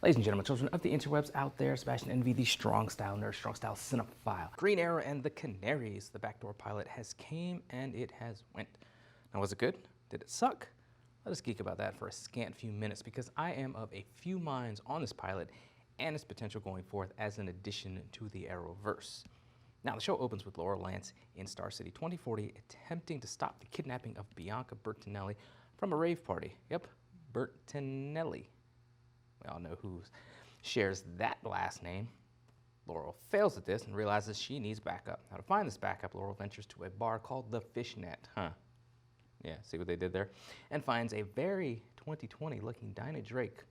Ladies and gentlemen, children of the interwebs out there, Sebastian Envy, the strong style nerd, strong style cinephile. Green Arrow and the Canaries, the Backdoor pilot has came and it has went. Now, was it good? Did it suck? Let us geek about that for a scant few minutes because I am of a few minds on this pilot and its potential going forth as an addition to the Arrowverse. Now, the show opens with Laurel Lance in Star City 2040 attempting to stop the kidnapping of Bianca Bertinelli from a rave party. Yep, Bertinelli. We all know who shares that last name. Laurel fails at this and realizes she needs backup. Now, to find this backup, Laurel ventures to a bar called the Fishnet. Yeah, see what they did there? And finds a very 2020 looking Dinah Drake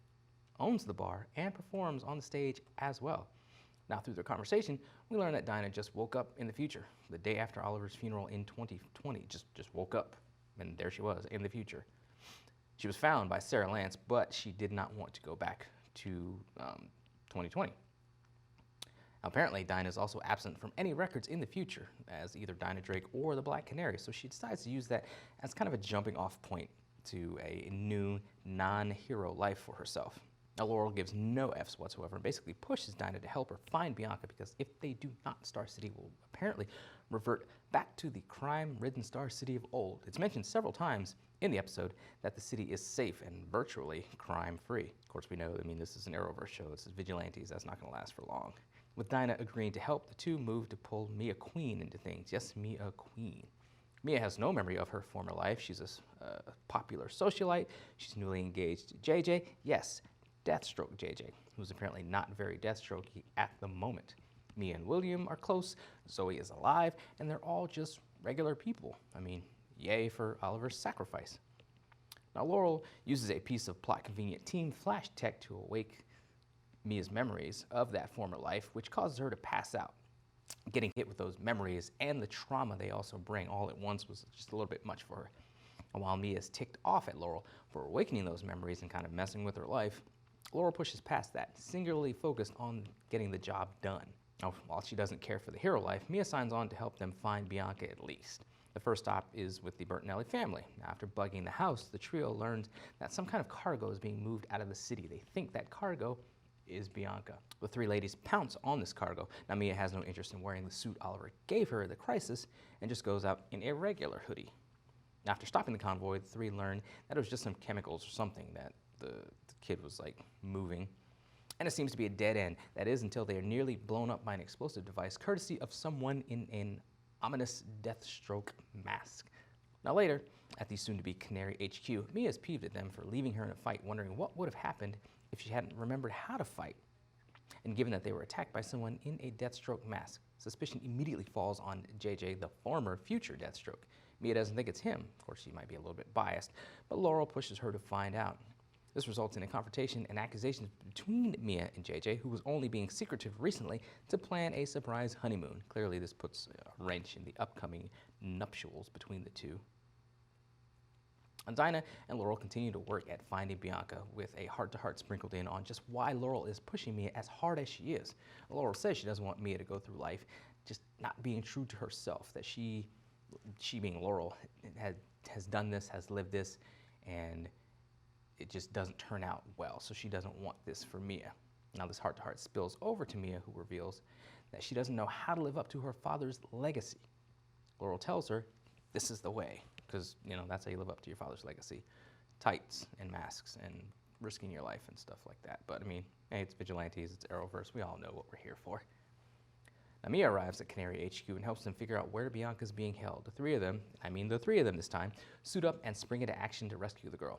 owns the bar and performs on the stage as well. Now, through their conversation, we learn that Dinah just woke up in the future, the day after Oliver's funeral in 2020. Just woke up, and there she was in the future. She was found by Sarah Lance, but she did not want to go back to 2020. Apparently, Dinah is also absent from any records in the future as either Dinah Drake or the Black Canary, so she decides to use that as kind of a jumping off point to a new non-hero life for herself. Now, Laurel gives no Fs whatsoever and basically pushes Dinah to help her find Bianca because if they do not, Star City will apparently revert back to the crime-ridden Star City of old. It's mentioned several times in the episode that the city is safe and virtually crime-free. Of course, we know, this is an Arrowverse show. This is vigilantes. That's not going to last for long. With Dinah agreeing to help, the two move to pull Mia Queen into things. Yes, Mia Queen. Mia has no memory of her former life. She's a popular socialite. She's newly engaged to JJ. Yes, Deathstroke JJ, who's apparently not very Deathstrokey at the moment. Mia and William are close, Zoe is alive, and they're all just regular people. Yay for Oliver's sacrifice. Now, Laurel uses a piece of plot-convenient team flash tech to awake Mia's memories of that former life, which causes her to pass out. Getting hit with those memories and the trauma they also bring all at once was just a little bit much for her. And while Mia is ticked off at Laurel for awakening those memories and kind of messing with her life, Laurel pushes past that, singularly focused on getting the job done. Now, while she doesn't care for the hero life, Mia signs on to help them find Bianca at least. The first stop is with the Bertinelli family. After bugging the house, the trio learns that some kind of cargo is being moved out of the city. They think that cargo is Bianca. The three ladies pounce on this cargo. Now, Mia has no interest in wearing the suit Oliver gave her at the crisis and just goes out in a regular hoodie. After stopping the convoy, the three learn that it was just some chemicals or something that the kid was moving. And it seems to be a dead end. That is until they are nearly blown up by an explosive device courtesy of someone in an ominous Deathstroke mask. Now, later, at the soon-to-be Canary HQ, Mia is peeved at them for leaving her in a fight, wondering what would have happened if she hadn't remembered how to fight. And given that they were attacked by someone in a Deathstroke mask, suspicion immediately falls on JJ, the former future Deathstroke. Mia doesn't think it's him. Of course, she might be a little bit biased, but Laurel pushes her to find out. This results in a confrontation and accusations between Mia and JJ, who was only being secretive recently, to plan a surprise honeymoon. Clearly, this puts a wrench in the upcoming nuptials between the two. And Dinah and Laurel continue to work at finding Bianca with a heart-to-heart sprinkled in on just why Laurel is pushing Mia as hard as she is. Laurel says she doesn't want Mia to go through life just not being true to herself, that she being Laurel, has done this, has lived this, and it just doesn't turn out well, so she doesn't want this for Mia. Now, this heart-to-heart spills over to Mia, who reveals that she doesn't know how to live up to her father's legacy. Laurel tells her, this is the way, because, that's how you live up to your father's legacy. Tights and masks and risking your life and stuff like that. But, hey, it's vigilantes, it's Arrowverse, we all know what we're here for. Now, Mia arrives at Canary HQ and helps them figure out where Bianca's being held. The three of them this time, suit up and spring into action to rescue the girl.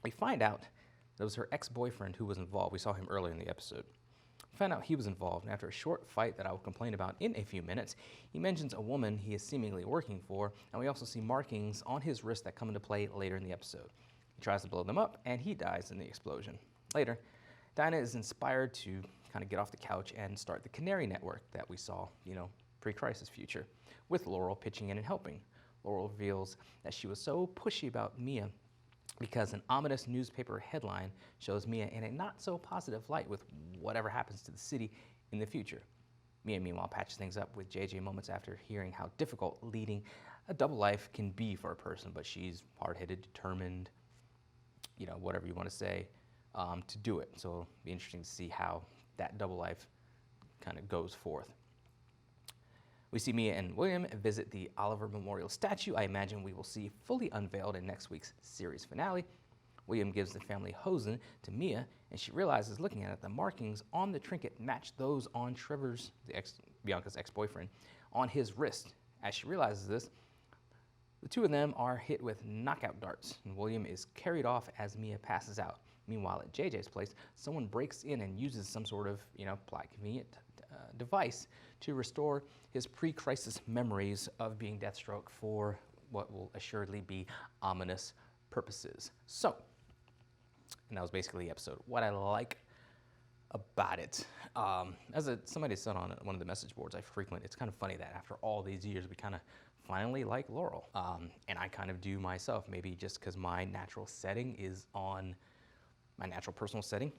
We find out that it was her ex-boyfriend who was involved. We saw him earlier in the episode. We found out he was involved, and after a short fight that I will complain about in a few minutes, he mentions a woman he is seemingly working for, and we also see markings on his wrist that come into play later in the episode. He tries to blow them up, and he dies in the explosion. Later, Dinah is inspired to kind of get off the couch and start the Canary network that we saw, pre-crisis future, with Laurel pitching in and helping. Laurel reveals that she was so pushy about Mia because an ominous newspaper headline shows Mia in a not-so-positive light with whatever happens to the city in the future. Mia, meanwhile, patches things up with JJ moments after hearing how difficult leading a double life can be for a person, but she's hard-headed, determined, whatever you want to say. to do it. So it'll be interesting to see how that double life kind of goes forth. We see Mia and William visit the Oliver Memorial statue I imagine we will see fully unveiled in next week's series finale. William gives the family hosen to Mia, and she realizes, looking at it, the markings on the trinket match those on Trevor's, Bianca's ex-boyfriend, on his wrist. As she realizes this, the two of them are hit with knockout darts, and William is carried off as Mia passes out. Meanwhile, at JJ's place, someone breaks in and uses some sort of, plot convenient device to restore his pre-crisis memories of being Deathstroke for what will assuredly be ominous purposes. So, and that was basically the episode. What I like about it, somebody said on one of the message boards I frequent, it's kind of funny that after all these years, we kind of finally like Laurel. And I kind of do myself, maybe just because my natural setting is on, my natural personal setting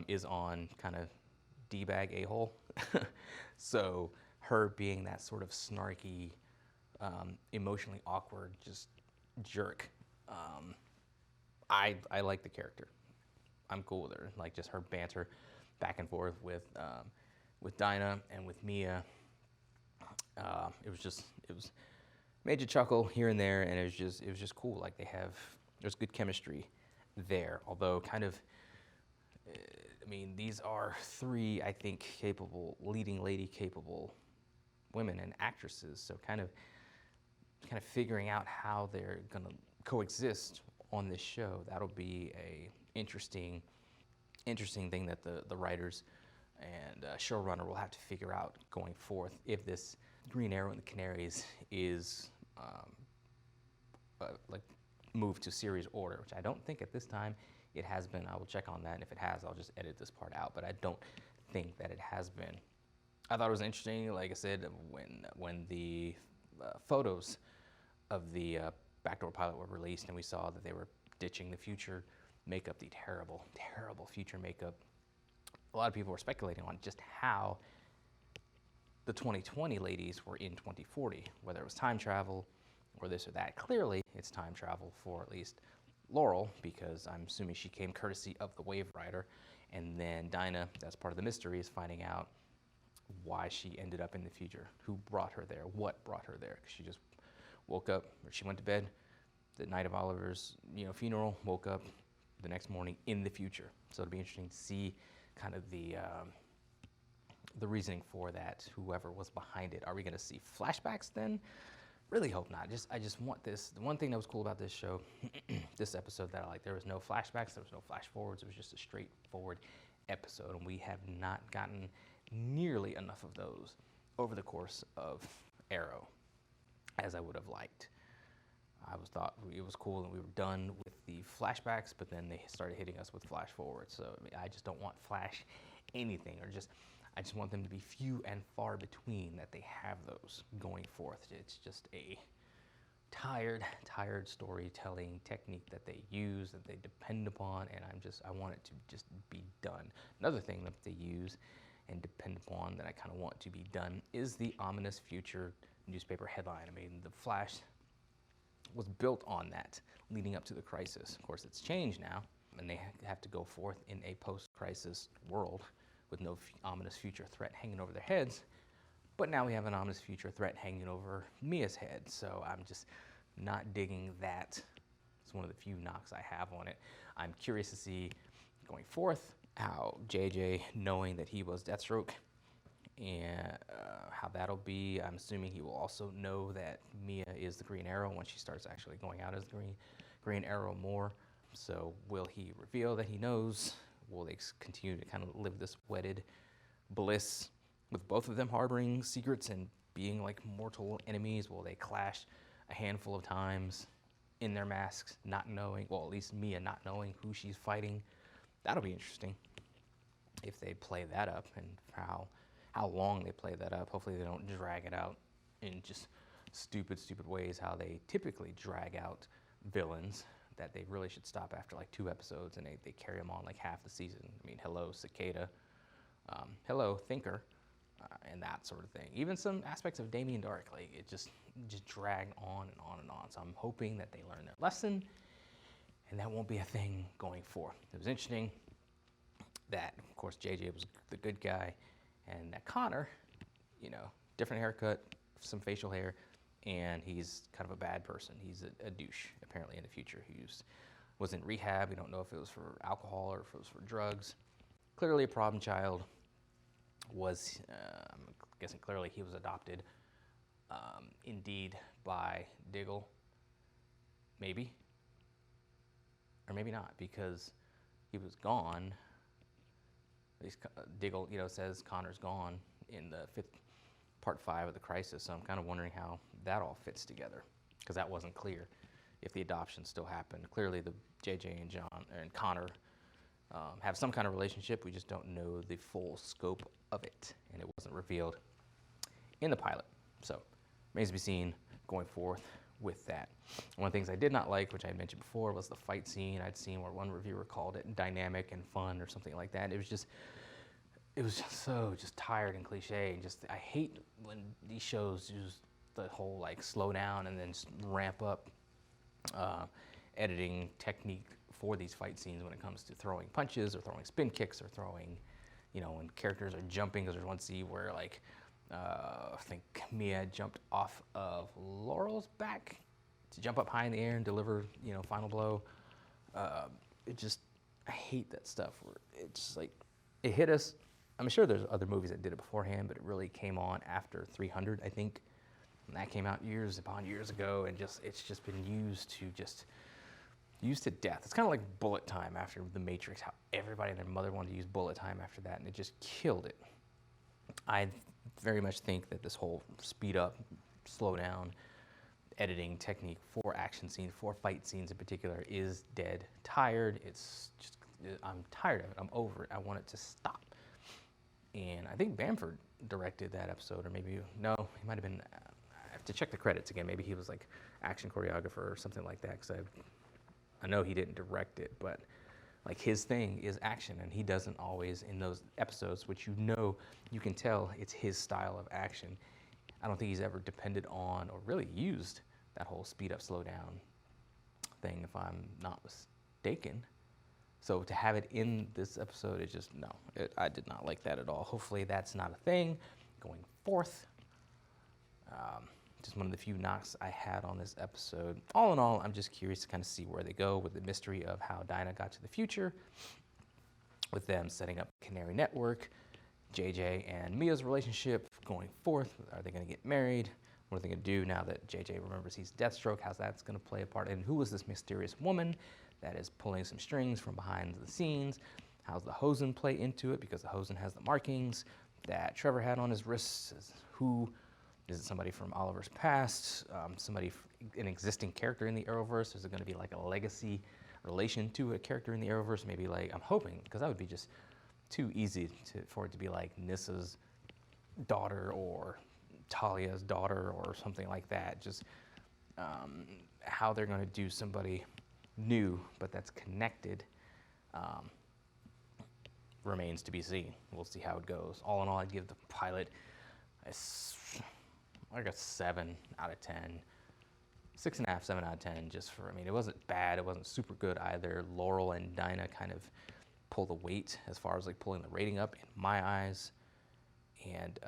is on kind of D-bag a-hole. So her being that sort of snarky, emotionally awkward, just jerk, I like the character. I'm cool with her. Like just her banter back and forth with Dinah and with Mia. It was made you chuckle here and there, and it was just cool. Like there's good chemistry there. Although kind of, these are three, I think, leading lady capable women and actresses. So kind of figuring out how they're gonna coexist on this show. That'll be a interesting thing that the writers and showrunner will have to figure out going forth if this Green Arrow and the Canaries is moved to series order, which I don't think at this time it has been. I will check on that, and if it has, I'll just edit this part out, but I don't think that it has been. I thought it was interesting, like I said, when the photos of the Backdoor pilot were released and we saw that they were ditching the future makeup, the terrible, terrible future makeup. A lot of people were speculating on just how the 2020 ladies were in 2040, whether it was time travel or this or that. Clearly, it's time travel for at least Laurel, because I'm assuming she came courtesy of the Wave Rider, and then Dinah, that's part of the mystery, is finding out why she ended up in the future, who brought her there, what brought her there, because she just woke up, or she went to bed the night of Oliver's funeral, woke up the next morning in the future. So it'll be interesting to see kind of the reasoning for that, whoever was behind it. Are we going to see flashbacks then? Really hope not. I just want this. The one thing that was cool about this show, this episode that I like, there was no flashbacks, there was no flash forwards. It was just a straightforward episode, and we have not gotten nearly enough of those over the course of Arrow as I would have liked. I thought it was cool and we were done with the flashbacks, but then they started hitting us with flash forwards. So I just don't want flash anything, I just want them to be few and far between, that they have those going forth. It's just a tired storytelling technique that they use, that they depend upon, and I want it to just be done. Another thing that they use and depend upon that I kind of want to be done is the ominous future newspaper headline. The Flash was built on that leading up to the crisis. Of course, it's changed now, and they have to go forth in a post-crisis world with no ominous future threat hanging over their heads. But now we have an ominous future threat hanging over Mia's head, so I'm just not digging that. It's one of the few knocks I have on it. I'm curious to see going forth how JJ, knowing that he was Deathstroke, and how that'll be. I'm assuming he will also know that Mia is the Green Arrow when she starts actually going out as the Green Arrow more. So will he reveal that he knows? Will they continue to kind of live this wedded bliss with both of them harboring secrets and being like mortal enemies? Will they clash a handful of times in their masks, not knowing, well, at least Mia not knowing who she's fighting? That'll be interesting if they play that up, and how long they play that up. Hopefully they don't drag it out in just stupid ways, how they typically drag out villains, that they really should stop after like 2 episodes, and they carry them on like half the season. Hello, Cicada, hello, Thinker, and that sort of thing. Even some aspects of Damien Dark, it just dragged on and on and on. So I'm hoping that they learn their lesson and that won't be a thing going forward. It was interesting that, of course, JJ was the good guy, and that Connor, you know, different haircut, some facial hair, and he's kind of a bad person. He's a douche, apparently, in the future. He was in rehab. We don't know if it was for alcohol or if it was for drugs. Clearly a problem child. I'm guessing clearly he was adopted, indeed, by Diggle. Maybe. Or maybe not, because he was gone. At least Diggle, you know, says Connor's gone in the part 5 of the Crisis. So I'm kind of wondering how that all fits together, because that wasn't clear if the adoption still happened. Clearly, the JJ and John and Connor have some kind of relationship. We just don't know the full scope of it, and it wasn't revealed in the pilot. So remains to be seen going forth with that. One of the things I did not like, which I had mentioned before, was the fight scene. I'd seen where one reviewer called it dynamic and fun or something like that. It was just so tired and cliche, and just I hate when these shows use the whole like slow down and then ramp up editing technique for these fight scenes when it comes to throwing punches or throwing spin kicks or throwing, you know, when characters are jumping. Because there's one scene where like I think Mia jumped off of Laurel's back to jump up high in the air and deliver, you know, final blow. I hate that stuff where it's like, it hit us. I'm sure there's other movies that did it beforehand, but it really came on after 300, I think. And that came out years upon years ago, and it's just been used to death. It's kind of like bullet time after The Matrix, how everybody and their mother wanted to use bullet time after that, and it just killed it. I very much think that this whole speed up, slow down editing technique for action scenes, for fight scenes in particular, is dead tired. I'm tired of it. I'm over it. I want it to stop. And I think Bamford directed that episode, or maybe, no, he might have been, I have to check the credits again. Maybe he was like action choreographer or something like that, because I know he didn't direct it, but like his thing is action, and he doesn't always, in those episodes, which you can tell it's his style of action. I don't think he's ever depended on or really used that whole speed up, slow down thing, if I'm not mistaken. So to have it in this episode, it just, no, I did not like that at all. Hopefully that's not a thing going forth. Just one of the few knocks I had on this episode. All in all, I'm just curious to kind of see where they go with the mystery of how Dinah got to the future, with them setting up Canary Network, JJ and Mia's relationship going forth. Are they going to get married? What are they going to do now that JJ remembers he's Deathstroke? How's that's going to play a part? And who is this mysterious woman that is pulling some strings from behind the scenes? How's the Hosen play into it? Because the Hosen has the markings that Trevor had on his wrists. Who is it? Somebody from Oliver's past? An existing character in the Arrowverse? Is it going to be like a legacy relation to a character in the Arrowverse? Maybe like, I'm hoping, because that would be just too easy for it to be like Nissa's daughter or Talia's daughter or something like that. Just how they're going to do somebody new, but that's connected, remains to be seen. We'll see how it goes. All in all, I'd give the pilot like a 7 out of 10. 6.5, 7 out of 10, just for, I mean, it wasn't bad, it wasn't super good either. Laurel and Dinah kind of pull the weight as far as like pulling the rating up in my eyes. And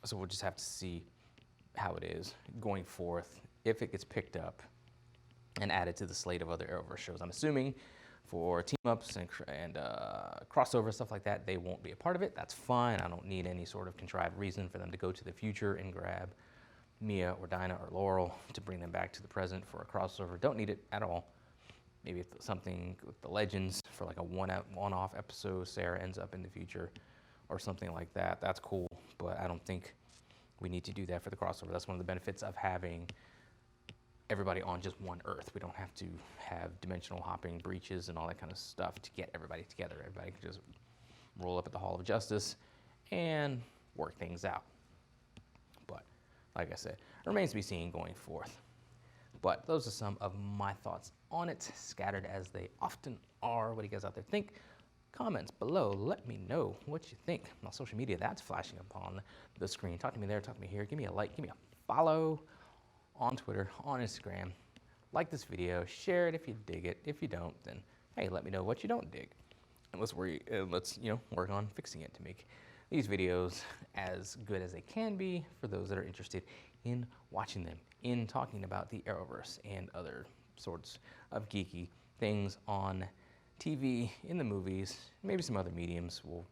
so we'll just have to see how it is going forth, if it gets picked up and added to the slate of other Arrowverse shows. I'm assuming for team-ups and crossover, stuff like that, they won't be a part of it. That's fine. I don't need any sort of contrived reason for them to go to the future and grab Mia or Dinah or Laurel to bring them back to the present for a crossover. Don't need it at all. Maybe if something with the Legends for like a one-off episode, Sarah ends up in the future or something like that. That's cool, but I don't think we need to do that for the crossover. That's one of the benefits of having everybody on just one Earth. We don't have to have dimensional hopping breaches and all that kind of stuff to get everybody together. Everybody can just roll up at the Hall of Justice and work things out. But like I said, it remains to be seen going forth. But those are some of my thoughts on it, scattered as they often are. What do you guys out there think? Comments below. Let me know what you think. On social media, that's flashing upon the screen. Talk to me there, talk to me here. Give me a like, give me a follow on Twitter, on Instagram. like this video, share it if you dig it. If you don't, then hey, let me know what you don't dig. And let's work on fixing it to make these videos as good as they can be for those that are interested in watching them, in talking about the Arrowverse and other sorts of geeky things on TV, in the movies, maybe some other mediums we'll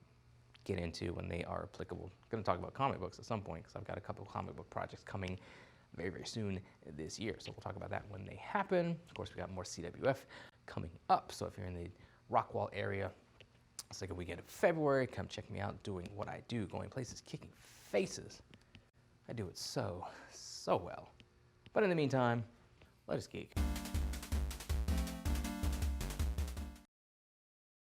get into when they are applicable. I'm going to talk about comic books at some point because I've got a couple of comic book projects coming very, very soon this year. So we'll talk about that when they happen. Of course, we got more CWF coming up. So if you're in the Rockwall area, second weekend of February, come check me out doing what I do, going places, kicking faces. I do it so, so well. But in the meantime, let us geek.